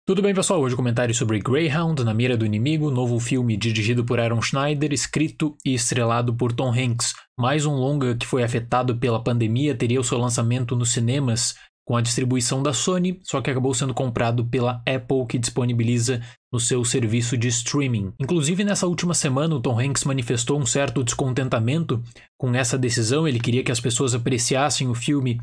Tudo bem, pessoal? Hoje comentário sobre Greyhound, Na Mira do Inimigo, novo filme dirigido por Aaron Schneider, escrito e estrelado por Tom Hanks. Mais um longa que foi afetado pela pandemia, teria o seu lançamento nos cinemas com a distribuição da Sony, só que acabou sendo comprado pela Apple, que disponibiliza no seu serviço de streaming. Inclusive, nessa última semana, o Tom Hanks manifestou um certo descontentamento com essa decisão. Ele queria que as pessoas apreciassem o filme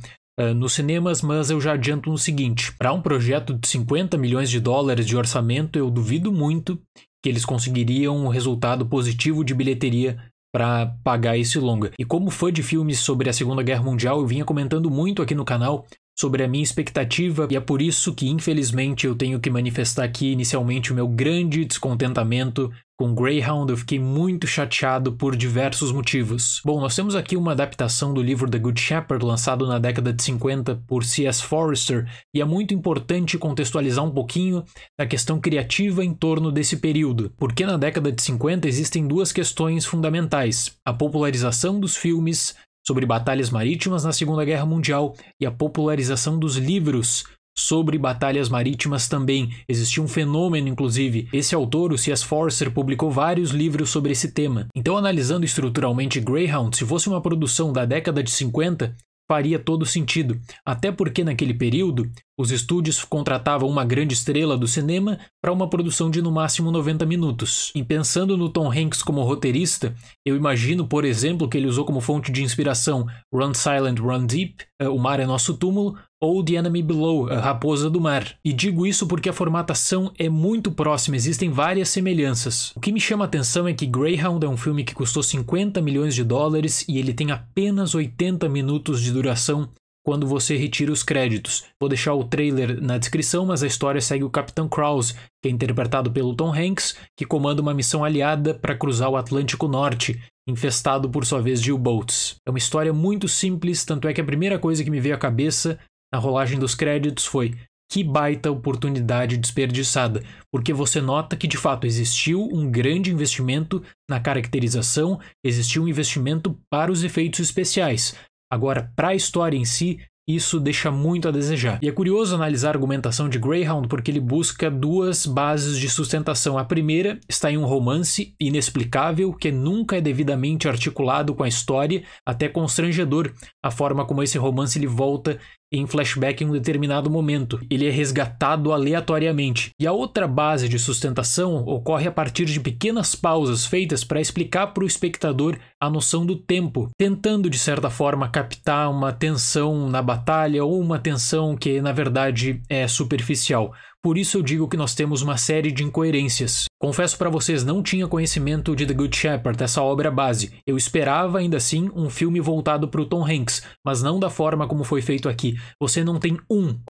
nos cinemas, mas eu já adianto no seguinte: para um projeto de 50 milhões de dólares de orçamento, eu duvido muito que eles conseguiriam um resultado positivo de bilheteria para pagar esse longa. E como fã de filmes sobre a Segunda Guerra Mundial, eu vinha comentando muito aqui no canal sobre a minha expectativa, e é por isso que, infelizmente, eu tenho que manifestar aqui inicialmente o meu grande descontentamento com Greyhound. Eu fiquei muito chateado por diversos motivos. Bom, nós temos aqui uma adaptação do livro The Good Shepherd, lançado na década de 50 por C.S. Forester, e é muito importante contextualizar um pouquinho a questão criativa em torno desse período, porque na década de 50 existem duas questões fundamentais: a popularização dos filmes sobre batalhas marítimas na Segunda Guerra Mundial e a popularização dos livros sobre batalhas marítimas também. Existia um fenômeno, inclusive. Esse autor, o C.S. Forester, publicou vários livros sobre esse tema. Então, analisando estruturalmente Greyhound, se fosse uma produção da década de 50, faria todo sentido. Até porque, naquele período, os estúdios contratavam uma grande estrela do cinema para uma produção de no máximo 90 minutos. E pensando no Tom Hanks como roteirista, eu imagino, por exemplo, que ele usou como fonte de inspiração Run Silent, Run Deep, O Mar é Nosso Túmulo, ou The Enemy Below, A Raposa do Mar. E digo isso porque a formatação é muito próxima, existem várias semelhanças. O que me chama a atenção é que Greyhound é um filme que custou 50 milhões de dólares e ele tem apenas 80 minutos de duração quando você retira os créditos. Vou deixar o trailer na descrição, mas a história segue o Capitão Krause, que é interpretado pelo Tom Hanks, que comanda uma missão aliada para cruzar o Atlântico Norte, infestado por sua vez de U-boats. É uma história muito simples, tanto é que a primeira coisa que me veio à cabeça na rolagem dos créditos foi: que baita oportunidade desperdiçada, porque você nota que de fato existiu um grande investimento na caracterização, existiu um investimento para os efeitos especiais. Agora, para a história em si, isso deixa muito a desejar. E é curioso analisar a argumentação de Greyhound porque ele busca duas bases de sustentação. A primeira está em um romance inexplicável que nunca é devidamente articulado com a história, até constrangedor a forma como esse romance ele volta em flashback em um determinado momento. Ele é resgatado aleatoriamente. E a outra base de sustentação ocorre a partir de pequenas pausas feitas para explicar para o espectador a noção do tempo, tentando de certa forma captar uma tensão na batalha ou uma tensão que na verdade é superficial. Por isso eu digo que nós temos uma série de incoerências. Confesso para vocês, não tinha conhecimento de The Good Shepherd, essa obra base. Eu esperava ainda assim um filme voltado para o Tom Hanks, mas não da forma como foi feito aqui. Você não tem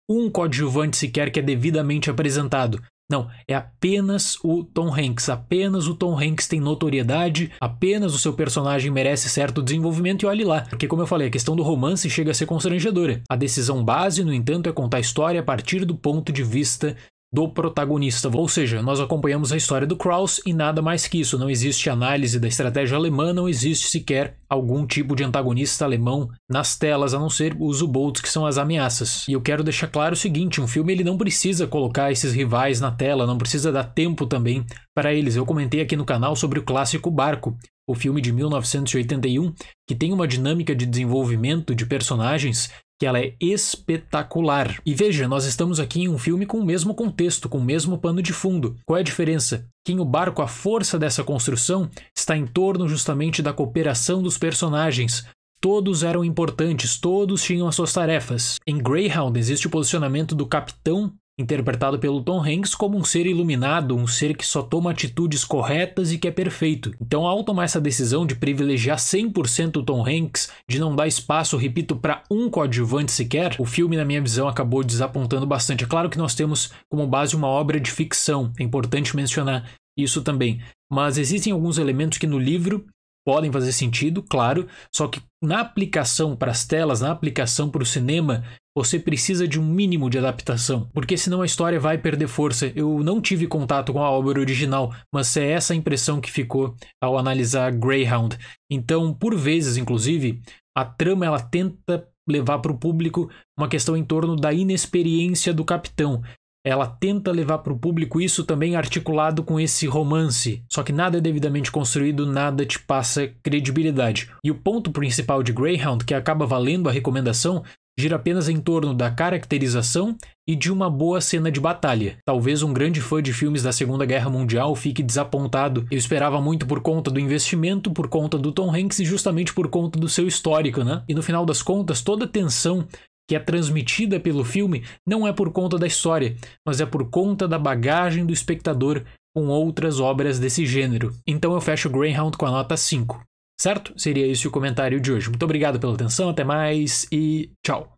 um coadjuvante sequer que é devidamente apresentado. Não, é apenas o Tom Hanks. Apenas o Tom Hanks tem notoriedade, apenas o seu personagem merece certo desenvolvimento e olhe lá. Porque, como eu falei, a questão do romance chega a ser constrangedora. A decisão base, no entanto, é contar a história a partir do ponto de vista do protagonista. Ou seja, nós acompanhamos a história do Krause e nada mais que isso. Não existe análise da estratégia alemã, não existe sequer algum tipo de antagonista alemão nas telas, a não ser os U-boats, que são as ameaças. E eu quero deixar claro o seguinte: um filme ele não precisa colocar esses rivais na tela, não precisa dar tempo também para eles. Eu comentei aqui no canal sobre o clássico Barco, o filme de 1981, que tem uma dinâmica de desenvolvimento de personagens que ela é espetacular. E veja, nós estamos aqui em um filme com o mesmo contexto, com o mesmo pano de fundo. Qual é a diferença? Que em O Barco, a força dessa construção está em torno justamente da cooperação dos personagens. Todos eram importantes, todos tinham as suas tarefas. Em Greyhound existe o posicionamento do capitão, interpretado pelo Tom Hanks, como um ser iluminado, um ser que só toma atitudes corretas e que é perfeito. Então, ao tomar essa decisão de privilegiar 100% o Tom Hanks, de não dar espaço, repito, para um coadjuvante sequer, o filme, na minha visão, acabou desapontando bastante. É claro que nós temos como base uma obra de ficção, é importante mencionar isso também, mas existem alguns elementos que no livro podem fazer sentido, claro, só que na aplicação para as telas, na aplicação para o cinema, você precisa de um mínimo de adaptação, porque senão a história vai perder força. Eu não tive contato com a obra original, mas é essa a impressão que ficou ao analisar Greyhound. Então, por vezes, inclusive, a trama ela tenta levar para o público uma questão em torno da inexperiência do capitão. ela tenta levar para o público isso também articulado com esse romance. Só que nada é devidamente construído, nada te passa credibilidade. E o ponto principal de Greyhound, que acaba valendo a recomendação, gira apenas em torno da caracterização e de uma boa cena de batalha. Talvez um grande fã de filmes da Segunda Guerra Mundial fique desapontado. Eu esperava muito por conta do investimento, por conta do Tom Hanks e justamente por conta do seu histórico, né? E no final das contas, toda a tensão que é transmitida pelo filme não é por conta da história, mas é por conta da bagagem do espectador com outras obras desse gênero. Então eu fecho Greyhound com a nota 5. Certo? Seria esse o comentário de hoje. Muito obrigado pela atenção, até mais e tchau!